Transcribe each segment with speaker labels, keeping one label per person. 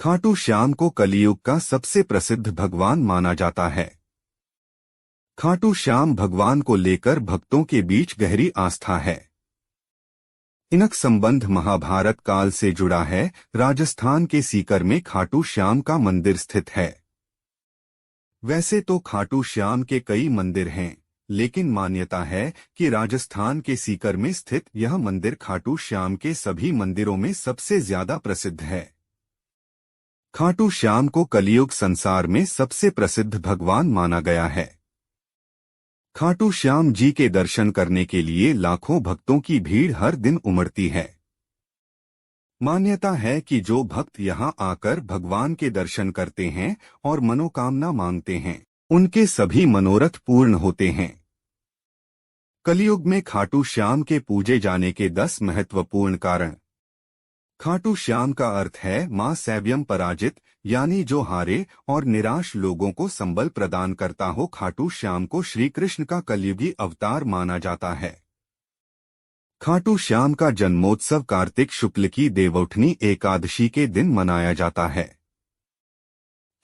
Speaker 1: खाटू श्याम को कलियुग का सबसे प्रसिद्ध भगवान माना जाता है। खाटू श्याम भगवान को लेकर भक्तों के बीच गहरी आस्था है। इनका संबंध महाभारत काल से जुड़ा है। राजस्थान के सीकर में खाटू श्याम का मंदिर स्थित है। वैसे तो खाटू श्याम के कई मंदिर हैं, लेकिन मान्यता है कि राजस्थान के सीकर में स्थित यह मंदिर खाटू श्याम के सभी मंदिरों में सबसे ज्यादा प्रसिद्ध है। खाटू श्याम को कलियुग संसार में सबसे प्रसिद्ध भगवान माना गया है। खाटू श्याम जी के दर्शन करने के लिए लाखों भक्तों की भीड़ हर दिन उमड़ती है। मान्यता है कि जो भक्त यहां आकर भगवान के दर्शन करते हैं और मनोकामना मांगते हैं, उनके सभी मनोरथ पूर्ण होते हैं। कलियुग में खाटू श्याम के पूजे जाने के 10 महत्वपूर्ण कारण। खाटू श्याम का अर्थ है मां सैव्यम पराजित, यानी जो हारे और निराश लोगों को संबल प्रदान करता हो। खाटू श्याम को श्री कृष्ण का कलयुगी अवतार माना जाता है। खाटू श्याम का जन्मोत्सव कार्तिक शुक्ल की देवउठनी एकादशी के दिन मनाया जाता है।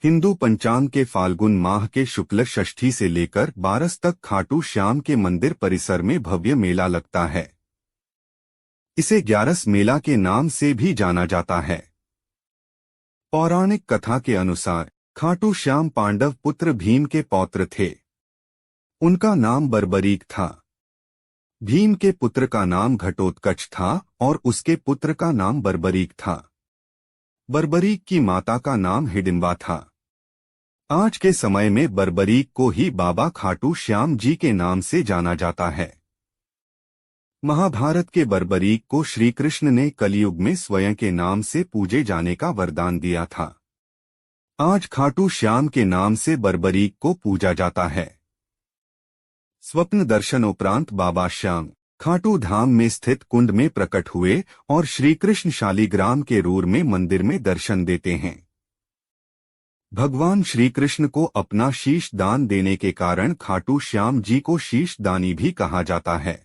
Speaker 1: हिंदू पंचांग के फाल्गुन माह के शुक्ल षष्ठी से लेकर 12 तक खाटू श्याम के मंदिर परिसर में भव्य मेला लगता है। इसे 11 मेला के नाम से भी जाना जाता है। पौराणिक कथा के अनुसार खाटू श्याम पांडव पुत्र भीम के पौत्र थे। उनका नाम बर्बरीक था। भीम के पुत्र का नाम घटोत्कच था और उसके पुत्र का नाम बर्बरीक था। बर्बरीक की माता का नाम हिडिंबा था। आज के समय में बर्बरीक को ही बाबा खाटू श्याम जी के नाम से जाना जाता है। महाभारत के बर्बरीक को श्री कृष्ण ने कलियुग में स्वयं के नाम से पूजे जाने का वरदान दिया था। आज खाटू श्याम के नाम से बर्बरीक को पूजा जाता है। स्वप्न दर्शन उपरांत बाबा श्याम खाटू धाम में स्थित कुंड में प्रकट हुए और श्री कृष्ण शालीग्राम के रूर में मंदिर में दर्शन देते हैं। भगवान श्री कृष्ण को अपना शीश दान देने के कारण खाटू श्याम जी को शीश दानी भी कहा जाता है।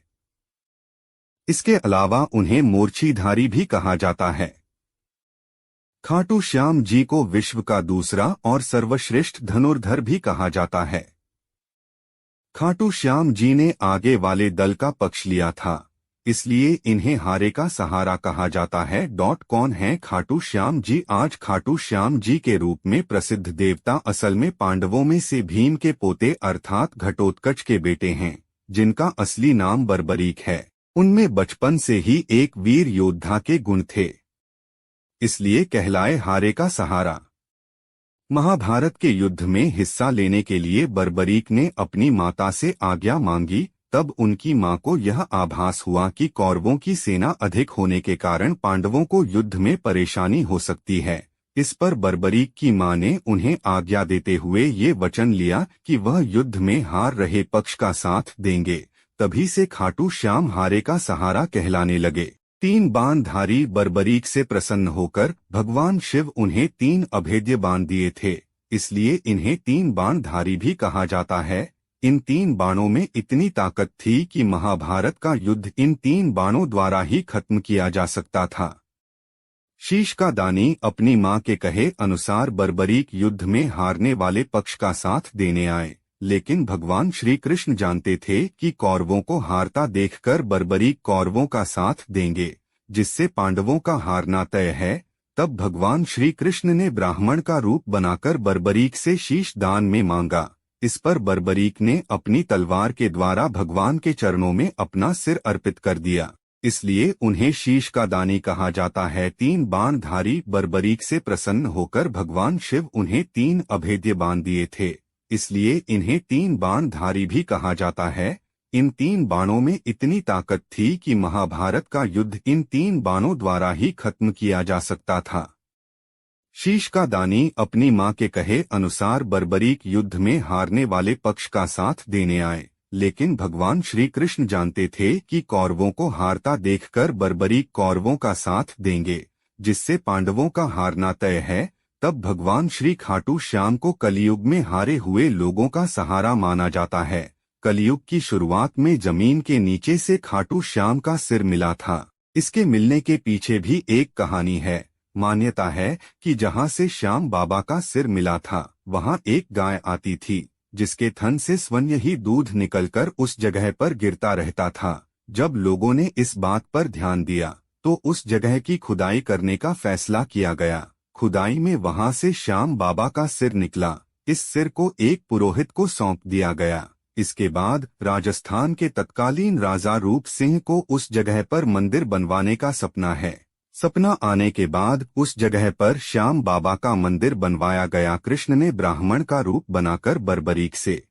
Speaker 1: इसके अलावा उन्हें मूर्छीधारी भी कहा जाता है। खाटू श्याम जी को विश्व का दूसरा और सर्वश्रेष्ठ धनुर्धर भी कहा जाता है। खाटू श्याम जी ने आगे वाले दल का पक्ष लिया था, इसलिए इन्हें हारे का सहारा कहा जाता है। कौन है खाटू श्याम जी? आज खाटू श्याम जी के रूप में प्रसिद्ध देवता असल में पांडवों में से भीम के पोते अर्थात घटोत्कच के बेटे हैं, जिनका असली नाम बर्बरीक है। उनमें बचपन से ही एक वीर योद्धा के गुण थे, इसलिए कहलाए हारे का सहारा। महाभारत के युद्ध में हिस्सा लेने के लिए बर्बरीक ने अपनी माता से आज्ञा मांगी। तब उनकी मां को यह आभास हुआ कि कौरवों की सेना अधिक होने के कारण पांडवों को युद्ध में परेशानी हो सकती है। इस पर बर्बरीक की मां ने उन्हें आज्ञा देते हुए ये वचन लिया कि वह युद्ध में हार रहे पक्ष का साथ देंगे। तभी से खाटू श्याम हारे का सहारा कहलाने लगे। 3 बाणधारी बर्बरीक से प्रसन्न होकर भगवान शिव उन्हें 3 अभेद्य बाण दिए थे, इसलिए इन्हें 3 बाणधारी भी कहा जाता है। इन 3 बाणों में इतनी ताकत थी कि महाभारत का युद्ध इन 3 बाणों द्वारा ही खत्म किया जा सकता था। शीश का दानी अपनी मां के कहे अनुसार बर्बरीक युद्ध में हारने वाले पक्ष का साथ देने आए, लेकिन भगवान श्री कृष्ण जानते थे कि कौरवों को हारता देखकर बर्बरीक कौरवों का साथ देंगे, जिससे पांडवों का हारना तय है। तब भगवान श्री कृष्ण ने ब्राह्मण का रूप बनाकर बर्बरीक से शीश दान में मांगा। इस पर बर्बरीक ने अपनी तलवार के द्वारा भगवान के चरणों में अपना सिर अर्पित कर दिया, इसलिए उन्हें शीश का दानी कहा जाता है। 3 बाणधारी बर्बरीक से प्रसन्न होकर भगवान शिव उन्हें 3 अभेद्य बाण दिए थे, इसलिए इन्हें 3 बाणधारी भी कहा जाता है। इन 3 बाणों में इतनी ताकत थी कि महाभारत का युद्ध इन 3 बाणों द्वारा ही खत्म किया जा सकता था। शीश का दानी अपनी मां के कहे अनुसार बर्बरीक युद्ध में हारने वाले पक्ष का साथ देने आए, लेकिन भगवान श्री कृष्ण जानते थे कि कौरवों को हारता देखकर बर्बरीक कौरवों का साथ देंगे, जिससे पांडवों का हारना तय है। तब भगवान श्री खाटू श्याम को कलियुग में हारे हुए लोगों का सहारा माना जाता है। कलियुग की शुरुआत में जमीन के नीचे से खाटू श्याम का सिर मिला था। इसके मिलने के पीछे भी एक कहानी है। मान्यता है कि जहाँ से श्याम बाबा का सिर मिला था वहाँ एक गाय आती थी जिसके थन से स्वयं ही दूध निकलकर उस जगह पर गिरता रहता था। जब लोगों ने इस बात पर ध्यान दिया तो उस जगह की खुदाई करने का फैसला किया गया। खुदाई में वहां से श्याम बाबा का सिर निकला। इस सिर को एक पुरोहित को सौंप दिया गया। इसके बाद राजस्थान के तत्कालीन राजा रूप सिंह को उस जगह पर मंदिर बनवाने का सपना है। सपना आने के बाद उस जगह पर श्याम बाबा का मंदिर बनवाया गया। कृष्ण ने ब्राह्मण का रूप बनाकर बर्बरीक से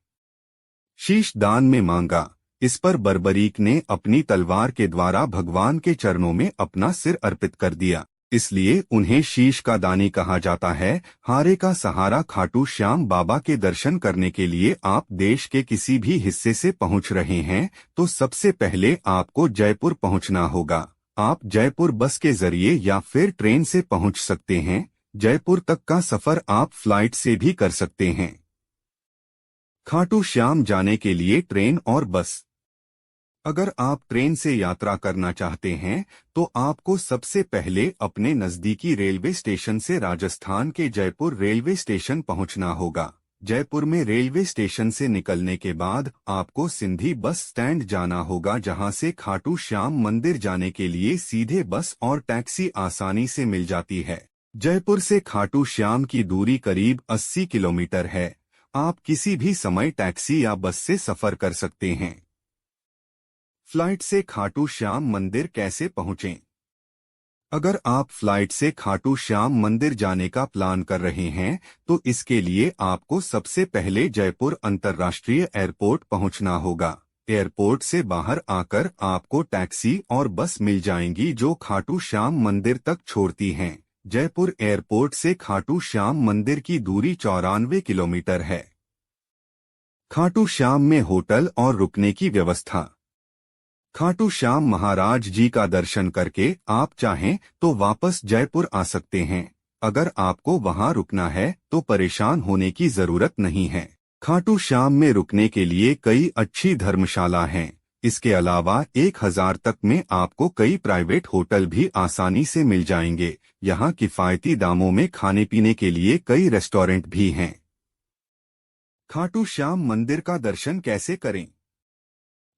Speaker 1: शीश दान में मांगा। इस पर बर्बरीक ने अपनी तलवार के द्वारा भगवान के चरणों में अपना सिर अर्पित कर दिया, इसलिए उन्हें शीश का दानी कहा जाता है। हारे का सहारा खाटू श्याम बाबा के दर्शन करने के लिए आप देश के किसी भी हिस्से से पहुंच रहे हैं तो सबसे पहले आपको जयपुर पहुंचना होगा। आप जयपुर बस के जरिए या फिर ट्रेन से पहुंच सकते हैं। जयपुर तक का सफर आप फ्लाइट से भी कर सकते हैं। खाटू श्याम जाने के लिए ट्रेन और बस। अगर आप ट्रेन से यात्रा करना चाहते हैं तो आपको सबसे पहले अपने नजदीकी रेलवे स्टेशन से राजस्थान के जयपुर रेलवे स्टेशन पहुंचना होगा। जयपुर में रेलवे स्टेशन से निकलने के बाद आपको सिंधी बस स्टैंड जाना होगा, जहां से खाटू श्याम मंदिर जाने के लिए सीधे बस और टैक्सी आसानी से मिल जाती है। जयपुर से खाटू श्याम की दूरी करीब 80 किलोमीटर है। आप किसी भी समय टैक्सी या बस से सफर कर सकते हैं। फ्लाइट से खाटू श्याम मंदिर कैसे पहुंचें? अगर आप फ्लाइट से खाटू श्याम मंदिर जाने का प्लान कर रहे हैं तो इसके लिए आपको सबसे पहले जयपुर अंतर्राष्ट्रीय एयरपोर्ट पहुंचना होगा। एयरपोर्ट से बाहर आकर आपको टैक्सी और बस मिल जाएंगी जो खाटू श्याम मंदिर तक छोड़ती हैं। जयपुर एयरपोर्ट से खाटू श्याम मंदिर की दूरी 94 किलोमीटर है। खाटू श्याम में होटल और रुकने की व्यवस्था। खाटू श्याम महाराज जी का दर्शन करके आप चाहें तो वापस जयपुर आ सकते हैं। अगर आपको वहां रुकना है तो परेशान होने की जरूरत नहीं है। खाटू श्याम में रुकने के लिए कई अच्छी धर्मशाला हैं। इसके अलावा 1000 तक में आपको कई प्राइवेट होटल भी आसानी से मिल जाएंगे। यहाँ किफायती दामों में खाने पीने के लिए कई रेस्टोरेंट भी हैं। खाटू श्याम मंदिर का दर्शन कैसे करें?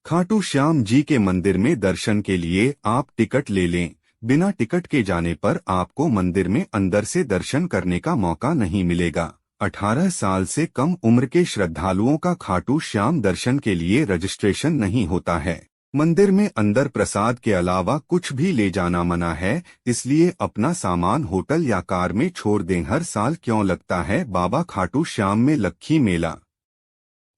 Speaker 1: खाटू श्याम जी के मंदिर में दर्शन के लिए आप टिकट ले लें। बिना टिकट के जाने पर आपको मंदिर में अंदर से दर्शन करने का मौका नहीं मिलेगा। 18 साल से कम उम्र के श्रद्धालुओं का खाटू श्याम दर्शन के लिए रजिस्ट्रेशन नहीं होता है। मंदिर में अंदर प्रसाद के अलावा कुछ भी ले जाना मना है, इसलिए अपना सामान होटल या कार में छोड़ दें। हर साल क्यों लगता है बाबा खाटू श्याम में लक्खी मेला?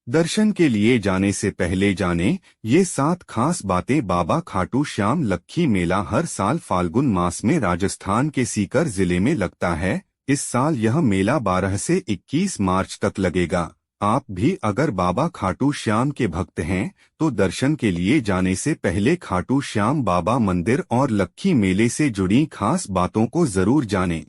Speaker 1: दर्शन के लिए जाने से पहले जानें ये 7 खास बातें। बाबा खाटू श्याम लक्खी मेला हर साल फाल्गुन मास में राजस्थान के सीकर जिले में लगता है। इस साल यह मेला 12 से 21 मार्च तक लगेगा। आप भी अगर बाबा खाटू श्याम के भक्त हैं तो दर्शन के लिए जाने से पहले खाटू श्याम बाबा मंदिर और लक्खी मेले से जुड़ी खास बातों को जरूर जानें।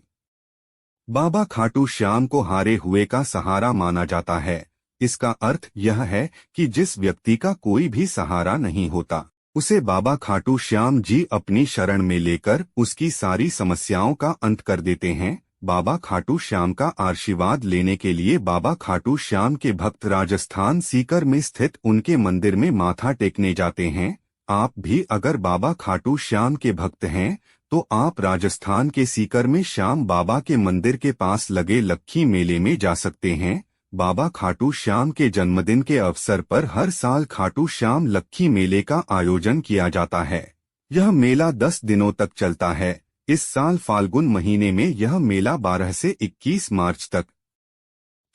Speaker 1: बाबा खाटू श्याम को हारे हुए का सहारा माना जाता है। इसका अर्थ यह है कि जिस व्यक्ति का कोई भी सहारा नहीं होता उसे बाबा खाटू श्याम जी अपनी शरण में लेकर उसकी सारी समस्याओं का अंत कर देते हैं। बाबा खाटू श्याम का आशीर्वाद लेने के लिए बाबा खाटू श्याम के भक्त राजस्थान सीकर में स्थित उनके मंदिर में माथा टेकने जाते हैं। आप भी अगर बाबा खाटू श्याम के भक्त हैं तो आप राजस्थान के सीकर में श्याम बाबा के मंदिर के पास लगे लक्खी मेले में जा सकते हैं। बाबा खाटू श्याम के जन्मदिन के अवसर पर हर साल खाटू श्याम लक्खी मेले का आयोजन किया जाता है। यह मेला 10 दिनों तक चलता है। इस साल फाल्गुन महीने में यह मेला 12 से 21 मार्च तक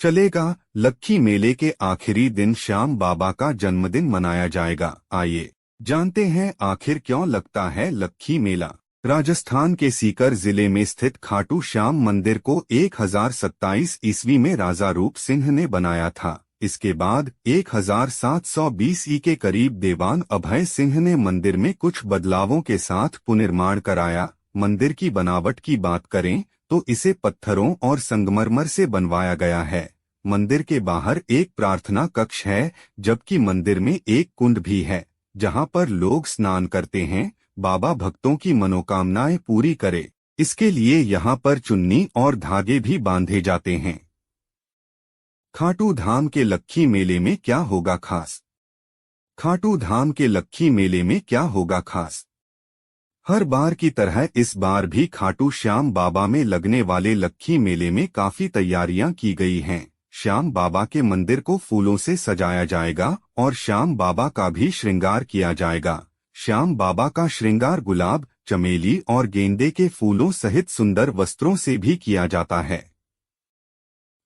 Speaker 1: चलेगा। लक्खी मेले के आखिरी दिन श्याम बाबा का जन्मदिन मनाया जाएगा। आइए जानते हैं आखिर क्यों लगता है लक्खी मेला। राजस्थान के सीकर जिले में स्थित खाटू श्याम मंदिर को 1027 ईस्वी में राजा रूप सिंह ने बनाया था। इसके बाद 1720 ई के करीब देवान अभय सिंह ने मंदिर में कुछ बदलावों के साथ पुनर्निर्माण कराया। मंदिर की बनावट की बात करें तो इसे पत्थरों और संगमरमर से बनवाया गया है। मंदिर के बाहर एक प्रार्थना कक्ष है, जबकि मंदिर में एक कुंड भी है जहां पर लोग स्नान करते हैं। बाबा भक्तों की मनोकामनाएं पूरी करे। इसके लिए यहाँ पर चुन्नी और धागे भी बांधे जाते हैं। खाटू धाम के लक्खी मेले में क्या होगा खास? खाटू धाम के लक्खी मेले में क्या होगा खास? हर बार की तरह इस बार भी खाटू श्याम बाबा में लगने वाले लक्खी मेले में काफी तैयारियां की गई हैं। श्याम बाबा के मंदिर को फूलों से सजाया जाएगा और श्याम बाबा का भी श्रृंगार किया जाएगा। श्याम बाबा का श्रृंगार गुलाब, चमेली और गेंदे के फूलों सहित सुंदर वस्त्रों से भी किया जाता है।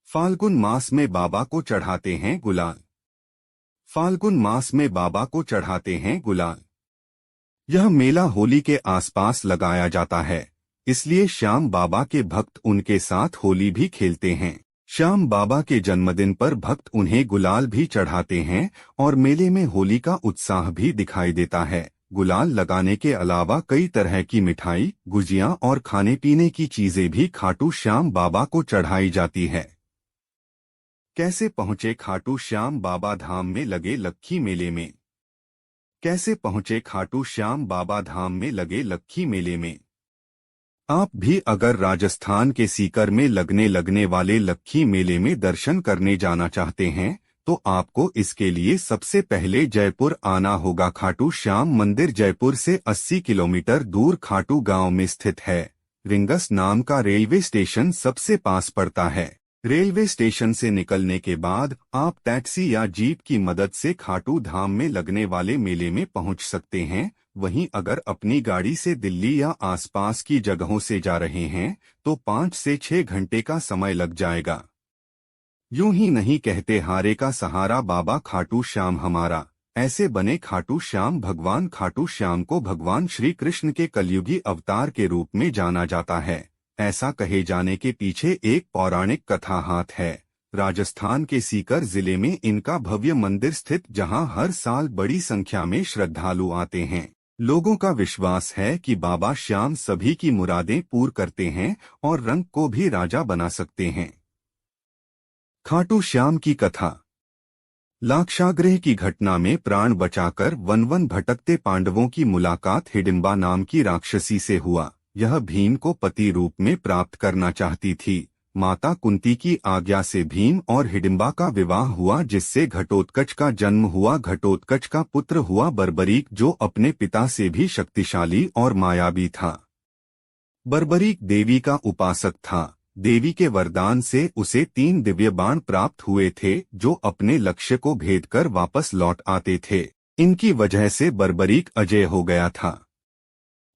Speaker 1: फाल्गुन मास में बाबा को चढ़ाते हैं गुलाल। फाल्गुन मास में बाबा को चढ़ाते हैं गुलाल। यह मेला होली के आसपास लगाया जाता है, इसलिए श्याम बाबा के भक्त उनके साथ होली भी खेलते हैं। श्याम बाबा के जन्मदिन पर भक्त उन्हें गुलाल भी चढ़ाते हैं और मेले में होली का उत्साह भी दिखाई देता है। गुलाल लगाने के अलावा कई तरह की मिठाई, गुजिया और खाने पीने की चीजें भी खाटू श्याम बाबा को चढ़ाई जाती है। कैसे पहुंचे खाटू श्याम बाबा धाम में लगे लक्खी मेले में? कैसे पहुंचे खाटू श्याम बाबा धाम में लगे लक्खी मेले में? आप भी अगर राजस्थान के सीकर में लगने वाले लक्खी मेले में दर्शन करने जाना चाहते हैं तो आपको इसके लिए सबसे पहले जयपुर आना होगा। खाटू श्याम मंदिर जयपुर से 80 किलोमीटर दूर खाटू गांव में स्थित है। रिंगस नाम का रेलवे स्टेशन सबसे पास पड़ता है। रेलवे स्टेशन से निकलने के बाद आप टैक्सी या जीप की मदद से खाटू धाम में लगने वाले मेले में पहुंच सकते हैं। वहीं अगर अपनी गाड़ी से दिल्ली या आसपास की जगहों से जा रहे हैं तो 5 से 6 घंटे का समय लग जाएगा। यूं ही नहीं कहते हारे का सहारा बाबा खाटू श्याम हमारा, ऐसे बने खाटू श्याम। भगवान खाटू श्याम को भगवान श्री कृष्ण के कलयुगी अवतार के रूप में जाना जाता है। ऐसा कहे जाने के पीछे एक पौराणिक कथा हाथ है। राजस्थान के सीकर जिले में इनका भव्य मंदिर स्थित, जहां हर साल बड़ी संख्या में श्रद्धालु आते हैं। लोगों का विश्वास है कि बाबा श्याम सभी की मुरादें पूर्ण करते हैं और रंग को भी राजा बना सकते हैं। खाटू श्याम की कथा। लाक्षागृह की घटना में प्राण बचाकर वन भटकते पांडवों की मुलाकात हिडिंबा नाम की राक्षसी से हुआ। यह भीम को पति रूप में प्राप्त करना चाहती थी। माता कुंती की आज्ञा से भीम और हिडिंबा का विवाह हुआ, जिससे घटोत्कच का जन्म हुआ। घटोत्कच का पुत्र हुआ बर्बरीक, जो अपने पिता से भी शक्तिशाली और मायावी था। बर्बरीक देवी का उपासक था। देवी के वरदान से उसे 3 दिव्य बाण प्राप्त हुए थे, जो अपने लक्ष्य को भेद कर वापस लौट आते थे। इनकी वजह से बर्बरीक अजय हो गया था।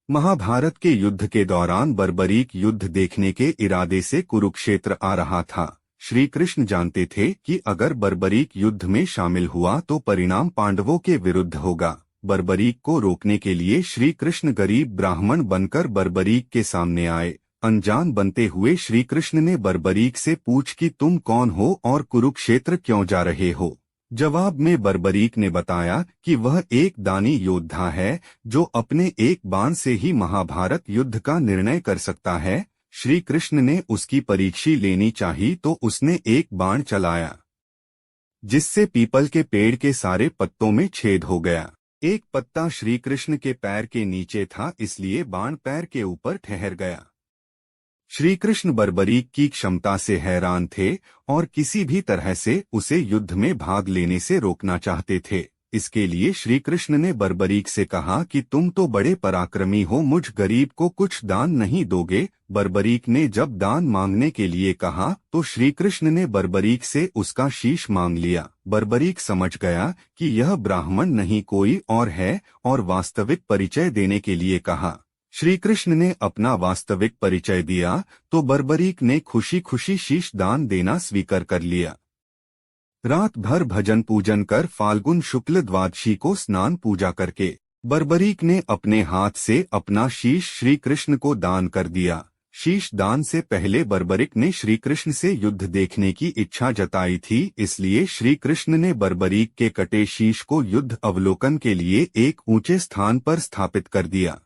Speaker 1: महाभारत के युद्ध के दौरान बर्बरीक युद्ध देखने के इरादे से कुरुक्षेत्र आ रहा था। श्री कृष्ण जानते थे कि अगर बर्बरीक युद्ध में शामिल हुआ तो परिणाम पांडवों के विरुद्ध होगा। बर्बरीक को रोकने के लिए श्री कृष्ण गरीब ब्राह्मण बनकर बर्बरीक के सामने आए। अनजान बनते हुए श्री कृष्ण ने बर्बरीक से पूछ कि तुम कौन हो और कुरुक्षेत्र क्यों जा रहे हो। जवाब में बर्बरीक ने बताया कि वह एक दानी योद्धा है, जो अपने एक बाण से ही महाभारत युद्ध का निर्णय कर सकता है। श्री कृष्ण ने उसकी परीक्षा लेनी चाही तो उसने एक बाण चलाया, जिससे पीपल के पेड़ के सारे पत्तों में छेद हो गया। एक पत्ता श्री कृष्ण के पैर के नीचे था, इसलिए बाण पैर के ऊपर ठहर गया। श्री कृष्ण बर्बरीक की क्षमता से हैरान थे और किसी भी तरह से उसे युद्ध में भाग लेने से रोकना चाहते थे। इसके लिए श्री कृष्ण ने बर्बरीक से कहा कि तुम तो बड़े पराक्रमी हो, मुझ गरीब को कुछ दान नहीं दोगे। बर्बरीक ने जब दान मांगने के लिए कहा तो श्री कृष्ण ने बर्बरीक से उसका शीश मांग लिया। बर्बरीक समझ गया कि यह ब्राह्मण नहीं कोई और है और वास्तविक परिचय देने के लिए कहा। श्री कृष्ण ने अपना वास्तविक परिचय दिया तो बर्बरीक ने खुशी खुशी शीश दान देना स्वीकार कर लिया। रात भर भजन पूजन कर फाल्गुन शुक्ल द्वादशी को स्नान पूजा करके बर्बरीक ने अपने हाथ से अपना शीश श्री कृष्ण को दान कर दिया। शीश दान से पहले बर्बरीक ने श्री कृष्ण से युद्ध देखने की इच्छा जताई थी, इसलिए श्री कृष्ण ने बर्बरीक के कटे शीश को युद्ध अवलोकन के लिए एक ऊंचे स्थान पर स्थापित कर दिया।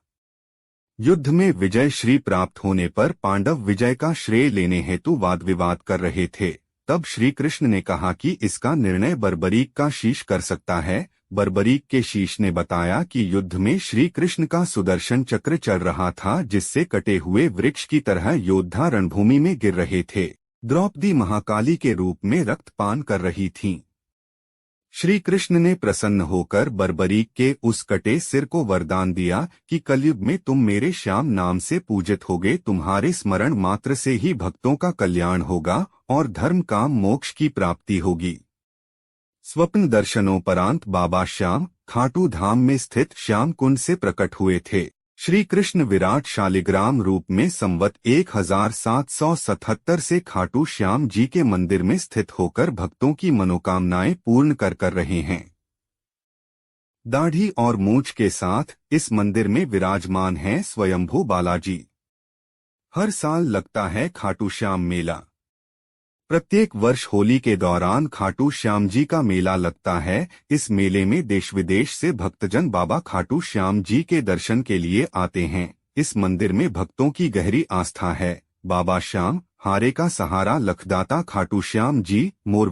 Speaker 1: युद्ध में विजय श्री प्राप्त होने पर पांडव विजय का श्रेय लेने हेतु वाद विवाद कर रहे थे। तब श्री कृष्ण ने कहा कि इसका निर्णय बर्बरीक का शीश कर सकता है। बर्बरीक के शीश ने बताया कि युद्ध में श्री कृष्ण का सुदर्शन चक्र चल रहा था, जिससे कटे हुए वृक्ष की तरह योद्धा रणभूमि में गिर रहे थे। द्रौपदी महाकाली के रूप में रक्तपान कर रही थीं। श्री कृष्ण ने प्रसन्न होकर बर्बरीक के उस कटे सिर को वरदान दिया कि कलयुग में तुम मेरे श्याम नाम से पूजित होगे, तुम्हारे स्मरण मात्र से ही भक्तों का कल्याण होगा और धर्म काम मोक्ष की प्राप्ति होगी। स्वप्न दर्शनोपरांत बाबा श्याम खाटू धाम में स्थित श्याम कुंड से प्रकट हुए थे। श्री कृष्ण विराट शालिग्राम रूप में संवत 1777 से खाटू श्याम जी के मंदिर में स्थित होकर भक्तों की मनोकामनाएं पूर्ण कर रहे हैं। दाढ़ी और मूंछ के साथ इस मंदिर में विराजमान हैं स्वयंभू बालाजी। हर साल लगता है खाटू श्याम मेला। प्रत्येक वर्ष होली के दौरान खाटू श्याम जी का मेला लगता है। इस मेले में देश विदेश से भक्तजन बाबा खाटू श्याम जी के दर्शन के लिए आते हैं। इस मंदिर में भक्तों की गहरी आस्था है। बाबा श्याम हारे का सहारा लखदाता खाटू श्याम जी मोर